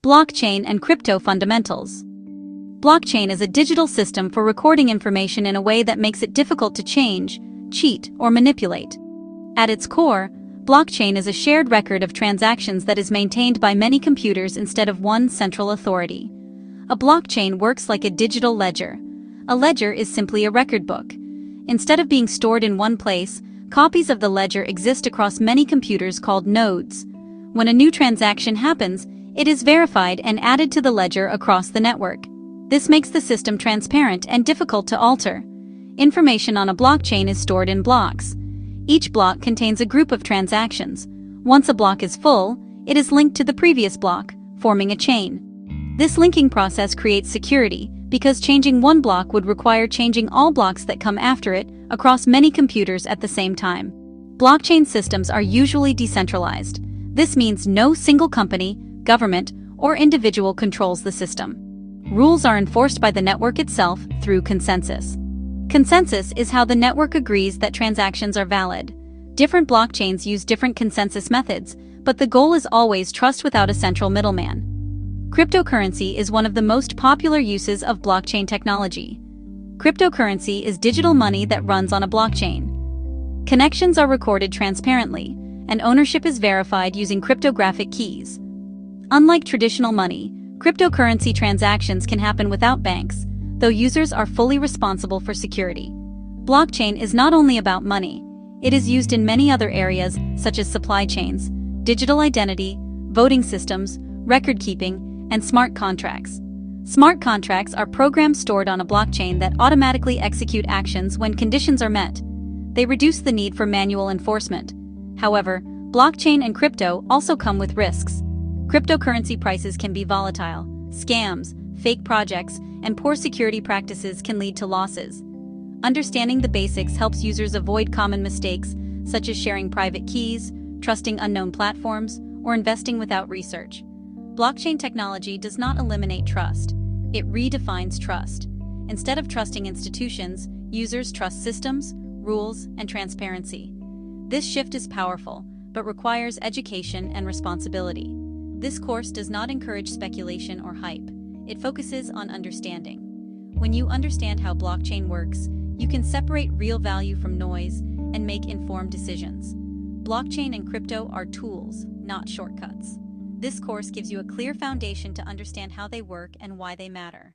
Blockchain and crypto fundamentals. Blockchain is a digital system for recording information in a way that makes it difficult to change, cheat, or manipulate. At its core, blockchain is a shared record of transactions that is maintained by many computers instead of one central authority. A blockchain works like a digital ledger. A ledger is simply a record book. Instead of being stored in one place, copies of the ledger exist across many computers called nodes. When a new transaction happens, it is verified and added to the ledger across the network. This makes the system transparent and difficult to alter. Information on a blockchain is stored in blocks. Each block contains a group of transactions. Once a block is full, it is linked to the previous block, forming a chain. This linking process creates security, because changing one block would require changing all blocks that come after it across many computers at the same time. Blockchain systems are usually decentralized. This means no single company, government, or individual controls the system. Rules are enforced by the network itself through consensus. Consensus is how the network agrees that transactions are valid. Different blockchains use different consensus methods, but the goal is always trust without a central middleman. Cryptocurrency is one of the most popular uses of blockchain technology. Cryptocurrency is digital money that runs on a blockchain. Connections are recorded transparently, and ownership is verified using cryptographic keys. Unlike traditional money, cryptocurrency transactions can happen without banks, though users are fully responsible for security. Blockchain is not only about money, it is used in many other areas such as supply chains, digital identity, voting systems, record keeping, and smart contracts. Smart contracts are programs stored on a blockchain that automatically execute actions when conditions are met. They reduce the need for manual enforcement. However, blockchain and crypto also come with risks. Cryptocurrency prices can be volatile. Scams, fake projects, and poor security practices can lead to losses. Understanding the basics helps users avoid common mistakes, such as sharing private keys, trusting unknown platforms, or investing without research. Blockchain technology does not eliminate trust. It redefines trust. Instead of trusting institutions, users trust systems, rules, and transparency. This shift is powerful, but requires education and responsibility. This course does not encourage speculation or hype. It focuses on understanding. When you understand how blockchain works, you can separate real value from noise and make informed decisions. Blockchain and crypto are tools, not shortcuts. This course gives you a clear foundation to understand how they work and why they matter.